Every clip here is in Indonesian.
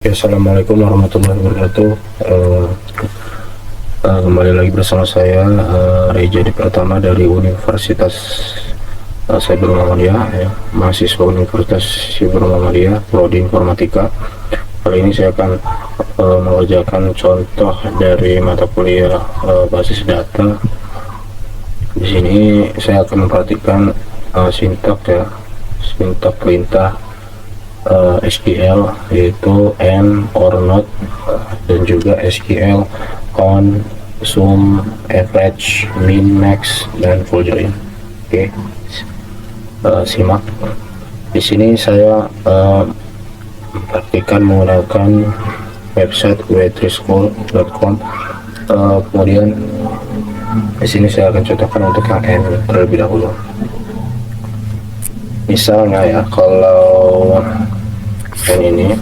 Ya, Assalamualaikum warahmatullahi wabarakatuh. Kembali lagi bersama saya Reja Di Pratama dari Universitas Cyber Muhammadiyah, ya, mahasiswa Universitas Cyber Muhammadiyah, Prodi Informatika. Kali ini saya akan mengerjakan contoh dari mata kuliah basis data. Di sini saya akan memperhatikan sintak perintah SQL, yaitu and, or, not, dan juga SQL count, sum, average, min, max, dan full join. Oke, simak. Di sini saya praktikan menggunakan website waitresschool.com. Kemudian di sini saya akan contohkan untuk yang n terlebih dahulu. Misalnya ya, kalau n ini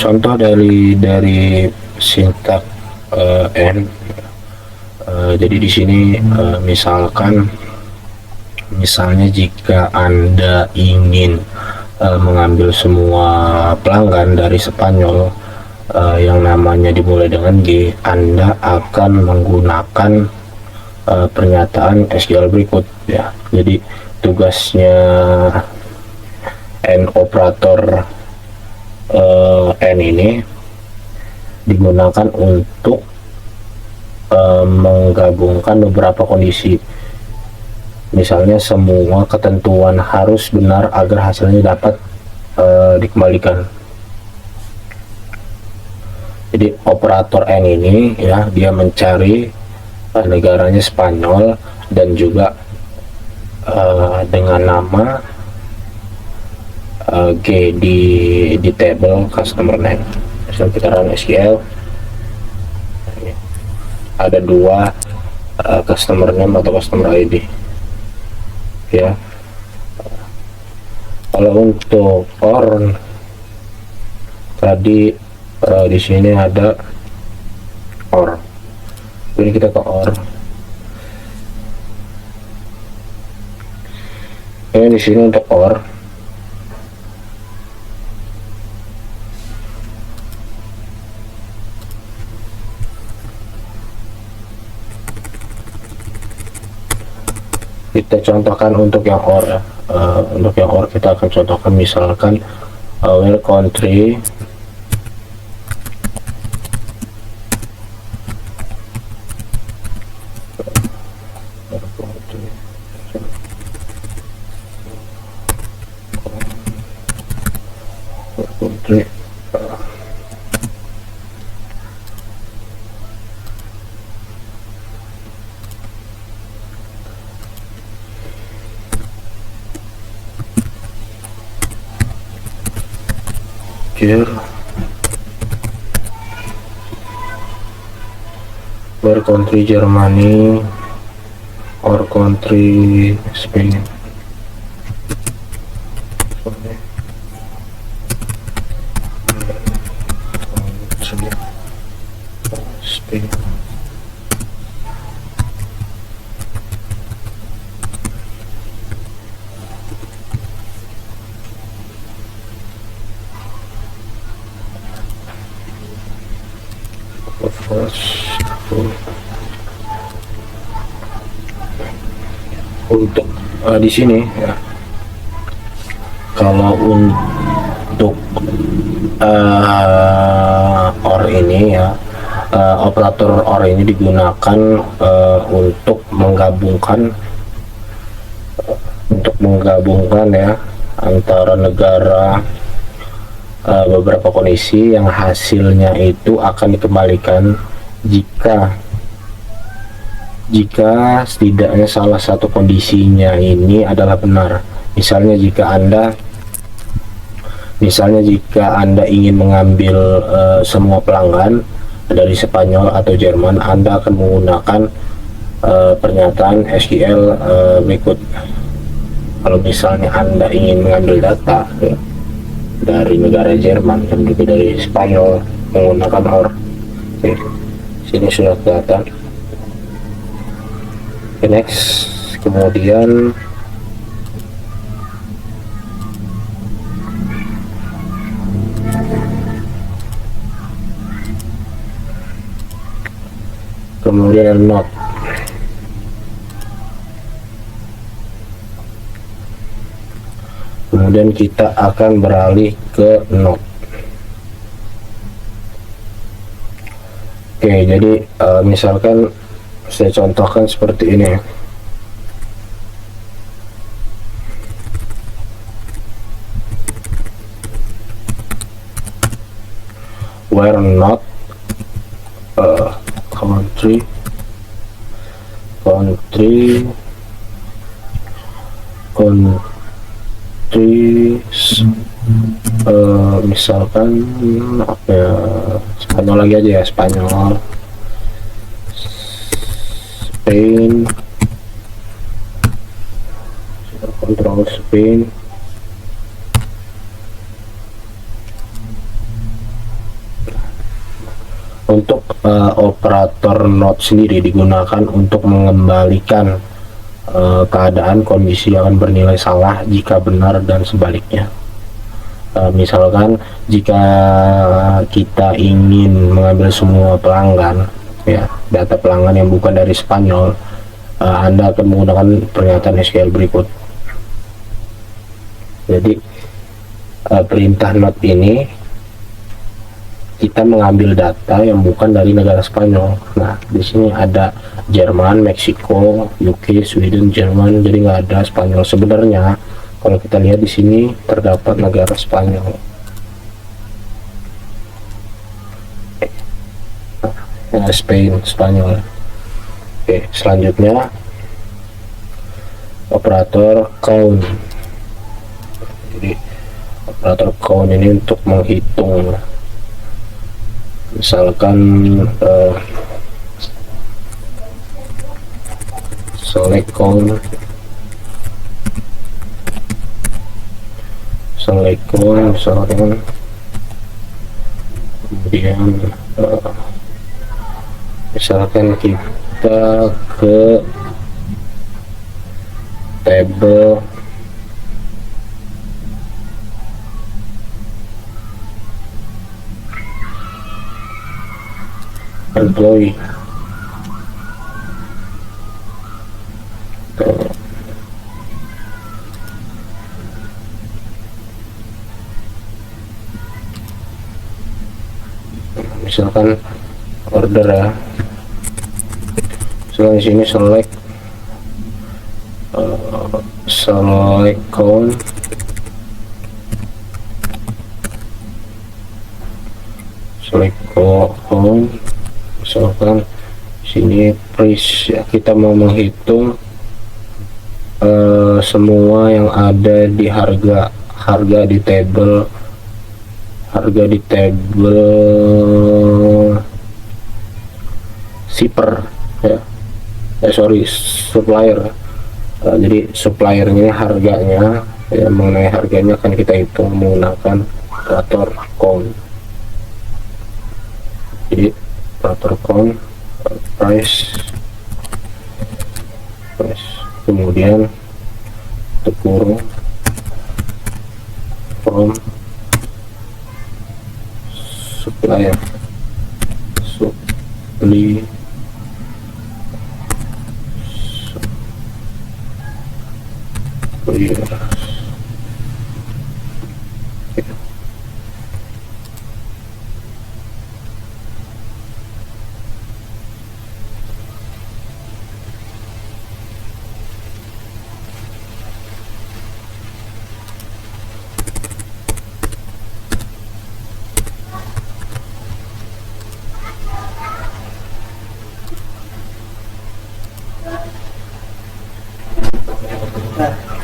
contoh dari sintak n. Jadi di sini misalnya jika Anda ingin mengambil semua pelanggan dari Spanyol yang namanya dimulai dengan G, Anda akan menggunakan pernyataan SQL berikut, ya. Jadi tugasnya n operator n ini digunakan untuk menggabungkan beberapa kondisi. Misalnya semua ketentuan harus benar agar hasilnya dapat dikembalikan. Jadi operator n ini, ya, dia mencari negaranya Spanyol dan juga dengan nama G di table customer name. Misalnya kita run SQL, ada dua customer name atau customer ID, ya. Kalau untuk or tadi di sini ada or, jadi kita ke or. Ini di sini untuk or. Kita contohkan untuk yang or, ya. Untuk yang or kita akan contohkan misalkan where country here, where country Germany or country Spain. Spain. Untuk di sini, ya, kalau untuk or ini, ya, operator or ini digunakan untuk menggabungkan ya antara negara, beberapa kondisi yang hasilnya itu akan dikembalikan jika setidaknya salah satu kondisinya ini adalah benar. Misalnya jika Anda ingin mengambil semua pelanggan dari Spanyol atau Jerman, Anda akan menggunakan pernyataan SQL berikut. Kalau misalnya Anda ingin mengambil data ya, dari negara Jerman dan juga dari Spanyol menggunakan OR, oke, sini sudah kelihatan. Oke, next. Kemudian ada not. Kemudian kita akan beralih ke not. Oke, jadi misalkan saya contohkan seperti ini ya. Where not country misalkan apa ya, Spanyol lagi aja ya, Spanyol, Spain, kontrol Spain. Untuk operator not sendiri digunakan untuk mengembalikan keadaan kondisi yang akan bernilai salah jika benar dan sebaliknya. Misalkan jika kita ingin mengambil semua pelanggan ya, data pelanggan yang bukan dari Spanyol, Anda akan menggunakan pernyataan SQL berikut. Jadi perintah not ini kita mengambil data yang bukan dari negara Spanyol. Nah, di sini ada Jerman, Meksiko, UK, Sweden, Jerman, jadi nggak ada Spanyol. Sebenarnya kalau kita lihat di sini terdapat negara Spanyol. Spain, Spanyol. Oke, selanjutnya operator count. Jadi operator count ini untuk menghitung. Misalkan select count, misalkan, kemudian misalkan kita ke table employee. Misalkan order ya, misalkan di sini select count, misalkan sini price ya, kita mau menghitung semua yang ada di harga di table shipper ya, supplier. Jadi suppliernya harganya ya, mengenai harganya akan kita hitung menggunakan operator count. Jadi operator count price, kemudian kurung from supplier,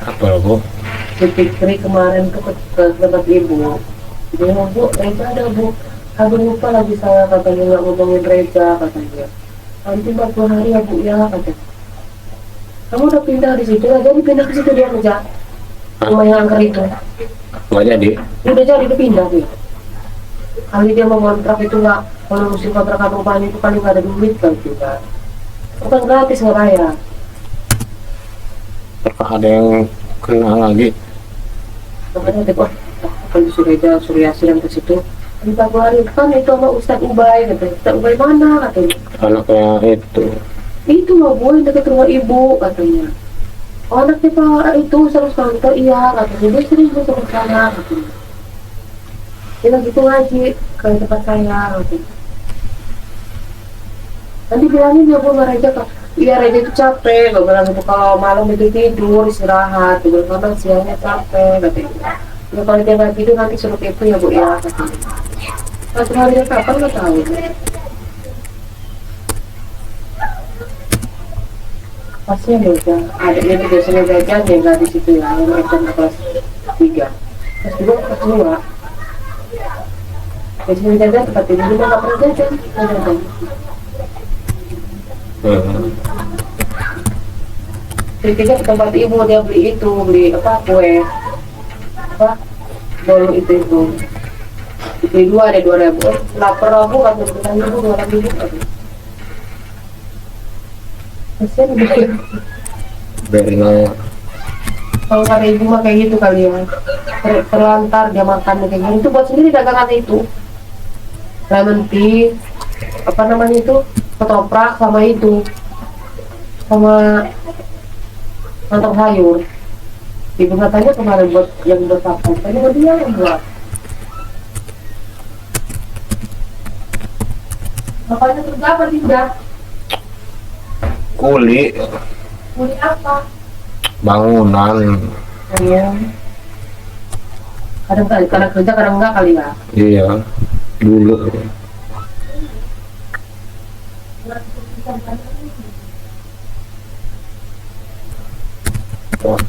apa Bu? Fikri kemarin tuh ke tempat ibu, dia mau Bu, Reza ada Bu, aku lupa lagi saya katanya nggak ngomongin Reza katanya. Nanti 40 hari ya Bu ya katanya. Kamu udah pindah di situ, nggak jadi pindah ke situ dia kerja. Rumah yang angker itu. Nggak jadi. Udah jadi dia pindah dia. Kali dia mau kontrak itu nggak, kalau musim kontrakan rumahnya itu kali nggak ada duit kan juga. Bukan gratis nggak bayar. Apakah ada yang kena lagi? Makanya dia kok kalau suruh Yasin ke situ. Kita keluarin kan itu sama Ustadz Ubay katanya. Ustadz Ubay mana katanya? Anaknya itu. Itu mah gue deket rumah ibu katanya. Oh anaknya pak itu selalu kantor iya katanya. Dia sering gue sama sana katanya. Dia lagi tuh ngaji ke tempat saya katanya. Nanti bilangin ya bu Raja kak. Iya Raja itu capek. Gak bilang itu kalau malam itu tidur istirahat. Tidur malam siangnya capek katanya. Ya kalau dia nggak tidur nanti suruh itu ya bu ya katanya. Nanti harinya kapan nggak tahu. Pasnya beda, adiknya itu biasanya jajan ya nggak di situ ya, yang mereka kelas 3 kelas 2 kelas 2 biasanya jajan tempat tidur juga nggak pernah jajan, nggak jajan. Ketika ke tempat ibu dia beli apa kue apa bolu itu beli dua ada 2.000 lapar aku kan beli ibu 2.000 kasian gitu. Biarin aja. Kalau ada ibu mah kayak gitu kali ya, terlantar dia makan kayak gitu. Itu buat sendiri dagangan itu, lemon tea apa namanya itu, ketoprak sama itu sama mantap sayur. Ibu katanya kemarin buat yang buat apa, tadi buat dia yang buat makanya kerja apa tidak Kuli kulit apa bangunan. ya kadang kerja kadang enggak kali ya. Iya dulu. Wah.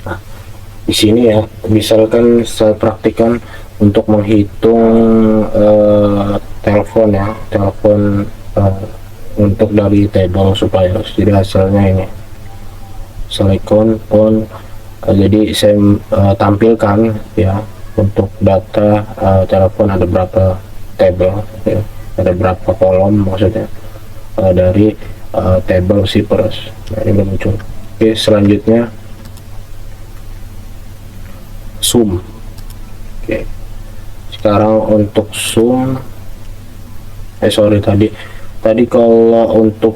Nah, di sini ya, misalkan saya praktikan untuk menghitung telepon ya, telepon untuk dari table supaya jadi hasilnya ini silicon phone. Jadi saya tampilkan ya untuk data telepon ada berapa table ya, ada berapa kolom maksudnya dari table Cypress. Nah, ini muncul. Oke, selanjutnya zoom. Oke, sekarang untuk zoom sorry tadi kalau untuk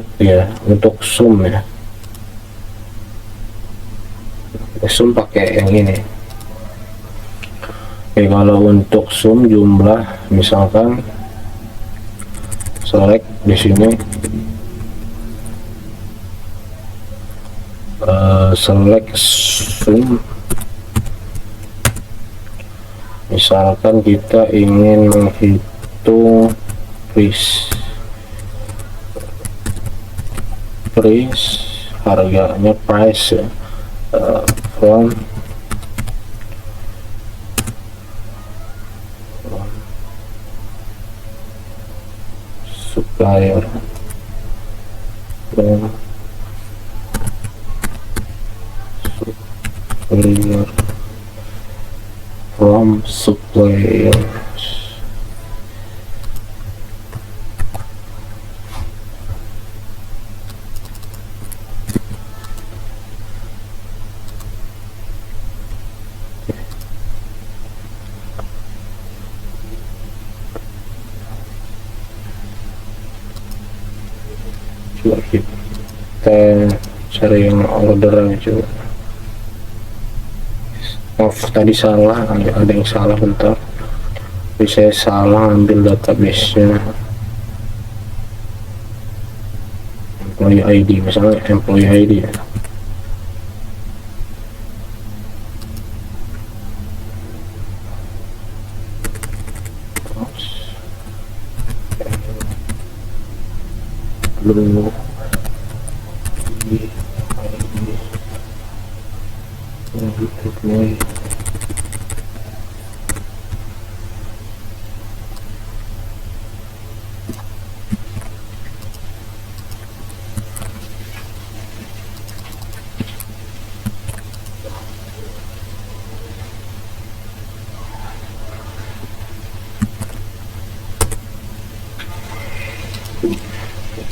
untuk zoom ya, zoom pakai yang ini. Oke, kalau untuk zoom jumlah misalkan select di sini select zoom, misalkan kita ingin menghitung price harganya price ya, from supplier from suppliers. Coba kita cari yang order aja. Maaf tadi salah, ada yang salah bentar. Tapi saya salah ambil database-nya. Employee ID, misalnya employee ID ya. Belum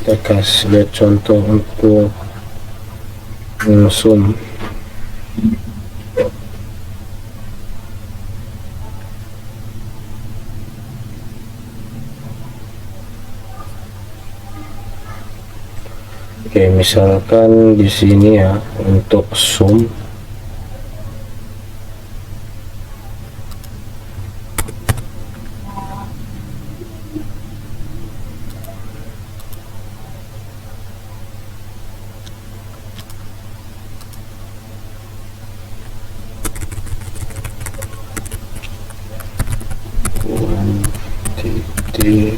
kita kasih lihat contoh untuk zoom. Oke, misalkan di sini ya untuk zoom titik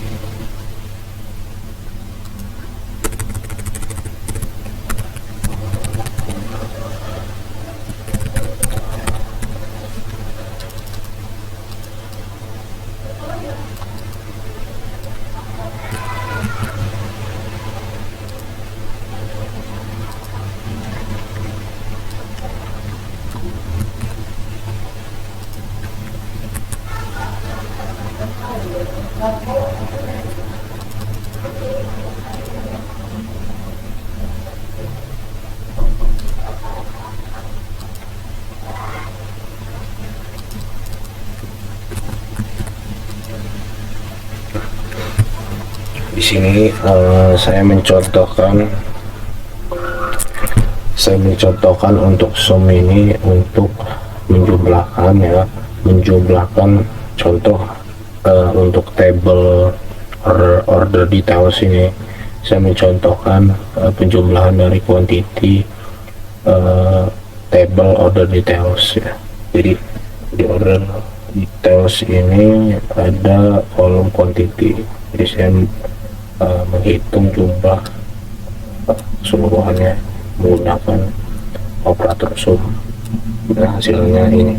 di sini saya mencontohkan untuk zoom ini untuk menjumlahkan ya, contoh untuk table order details ini saya mencontohkan penjumlahan dari quantity table order details ya. Jadi di order details ini ada kolom quantity, jadi saya menghitung jumlah keseluruhannya menggunakan operator sum. Nah, hasilnya ini.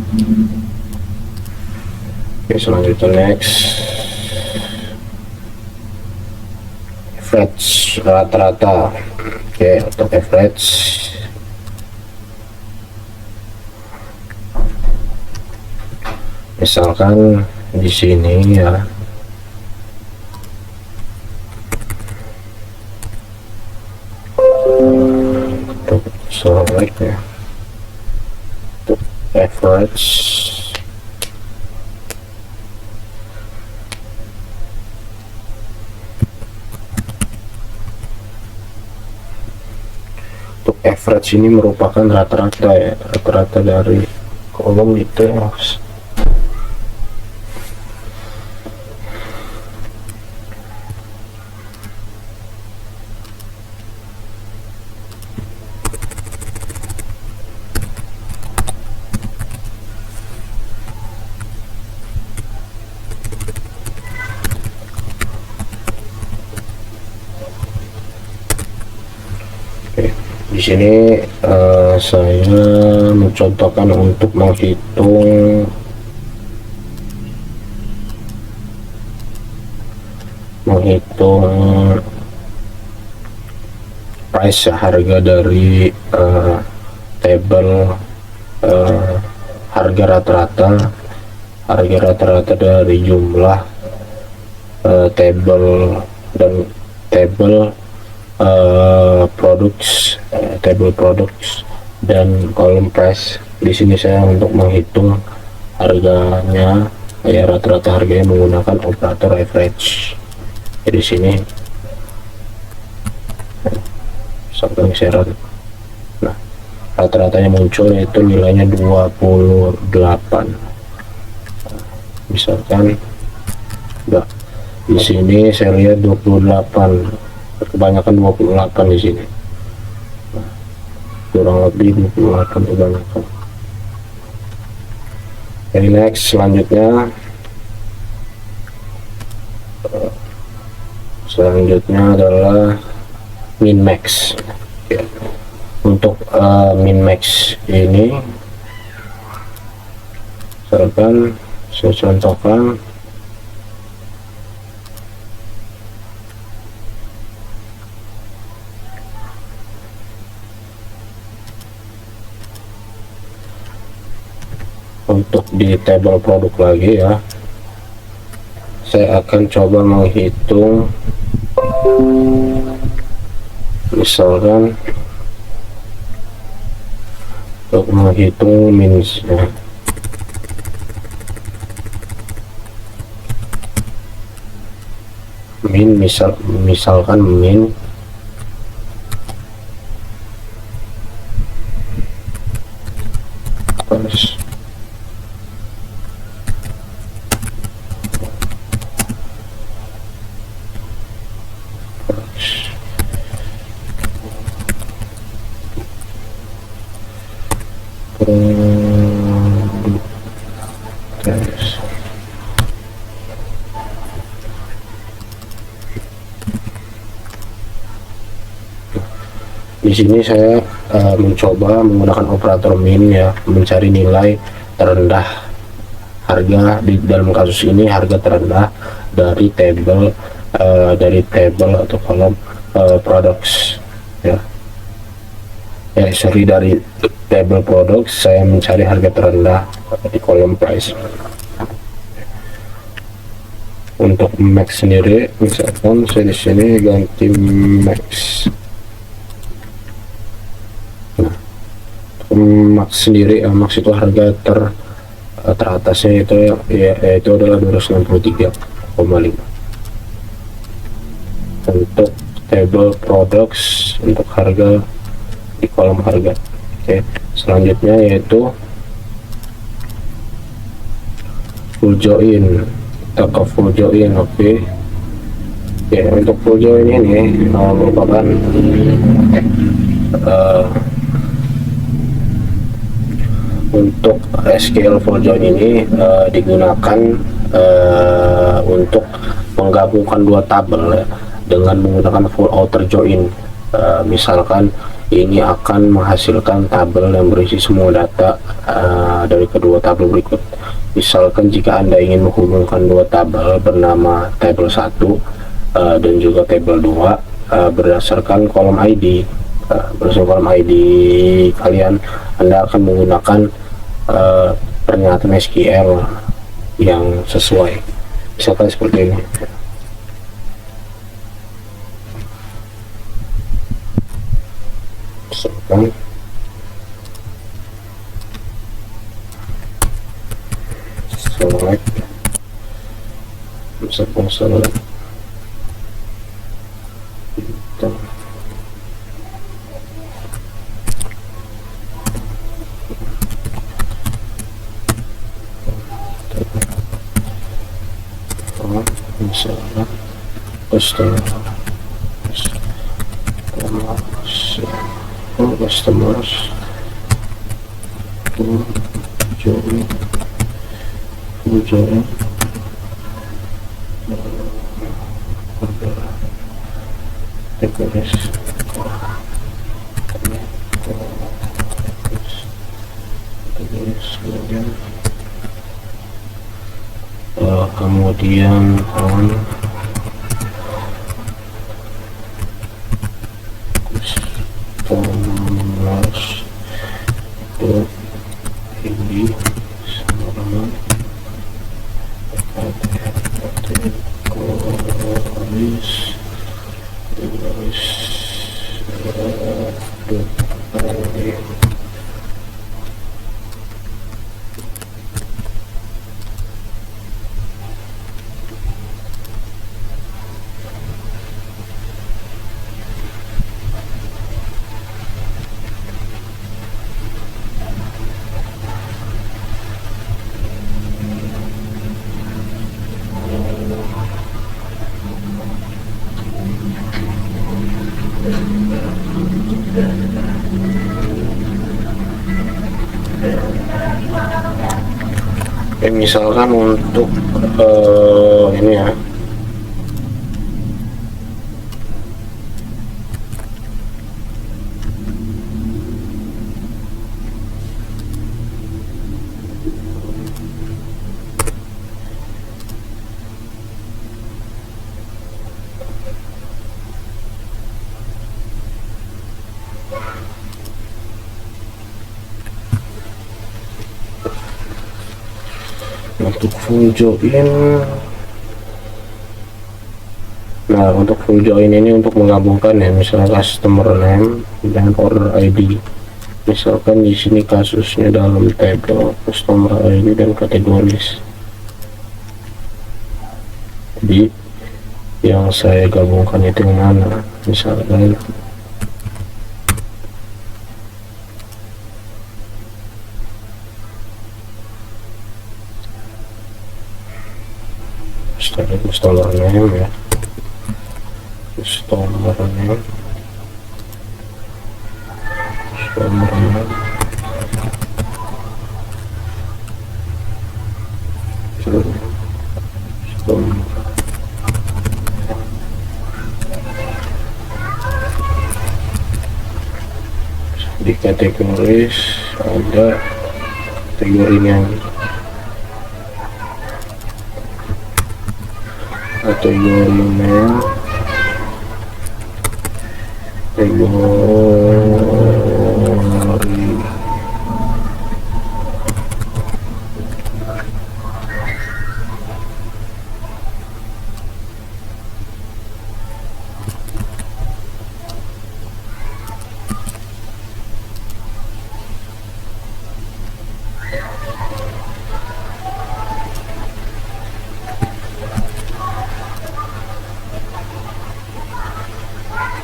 Oke, selanjutnya next, average rata-rata. Oke, untuk average misalkan di sini ya, untuk select ya, untuk average ini merupakan rata-rata ya, rata-rata dari kolom details. Di sini saya mencontohkan untuk menghitung price harga dari table harga rata-rata dari jumlah table dan table products dan kolom price. Di sini saya untuk menghitung harganya ya, rata-rata harganya menggunakan operator average. Jadi di sini sampai saya nah, rata-ratanya muncul yaitu nilainya 28. Misalkan enggak, di sini saya lihat 28, kebanyakan 28 di sini. Nah, kurang lebih 28 kebanyakan. Oke, next, selanjutnya adalah min max ya. Untuk min max ini misalkan saya contohkan untuk di table produk lagi ya, saya akan coba menghitung Misalkan untuk menghitung minusnya, misalkan min terus terus di sini saya mencoba menggunakan operator min ya, mencari nilai terendah harga. Di dalam kasus ini harga terendah dari tabel atau kolom products ya, sorry, dari tabel products saya mencari harga terendah di kolom price. Untuk max sendiri, misalkan saya di sini ganti max. Max sendiri, max itu harga teratasnya itu yaitu adalah 263,5. Untuk table products, untuk harga di kolom harga. Oke, selanjutnya yaitu full join. Kita ke full join. Oke, untuk full join ini merupakan untuk SQL full join ini digunakan untuk menggabungkan dua tabel ya, dengan menggunakan full outer join. Misalkan ini akan menghasilkan tabel yang berisi semua data dari kedua tabel berikut. Misalkan jika Anda ingin menghubungkan dua tabel bernama tabel 1 dan juga tabel 2 berdasarkan kolom ID, kalian, Anda akan menggunakan pernyataan SQL yang sesuai, misalkan seperti ini. Misalkan select, misalnya customers full join kemudian on customers ini sama misalkan untuk ini ya, untuk full join Nah, untuk full join ini untuk menggabungkan ya, misalnya customer name dan order ID. Misalkan di sini kasusnya dalam tabel customer ID dan kategoris. Jadi yang saya gabungkan itu yang mana? Misalkan customer name ya, customer name, di kategoris ada kategorinya, kategori mail, kategori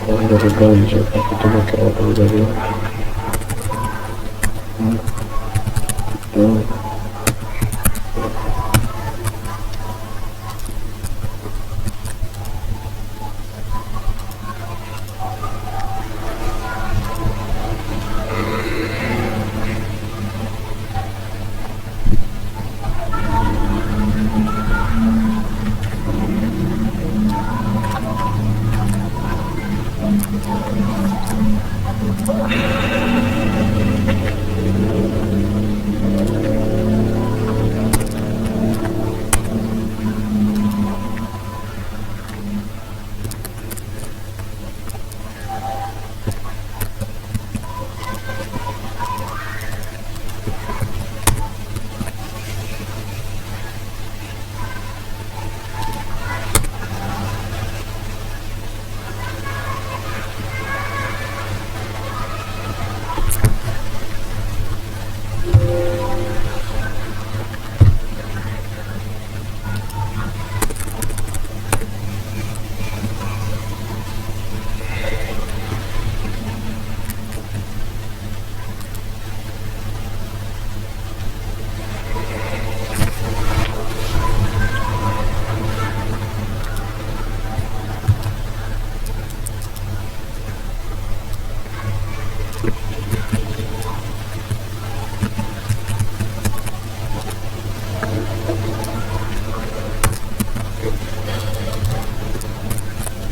order dari siapa itu pakai order dari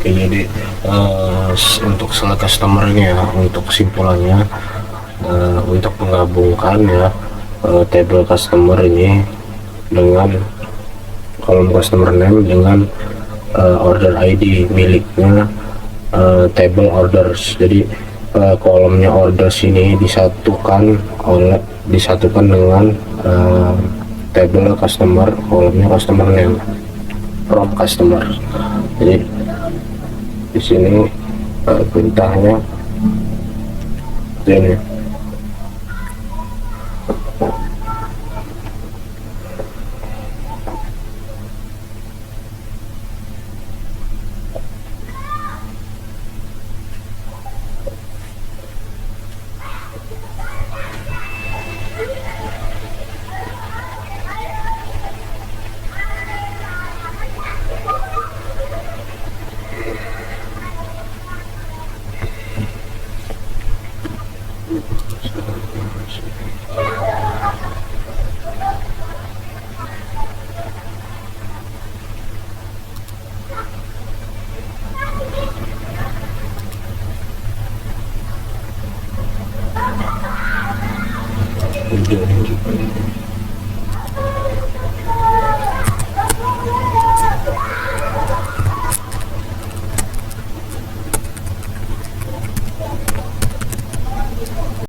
jadi untuk salah customernya, untuk kesimpulannya, untuk menggabungkan ya table customer ini dengan kolom customer name dengan order ID miliknya table orders. Jadi kolomnya orders ini disatukan dengan table customer, kolomnya customer name from customer. Jadi di sini perintahnya ini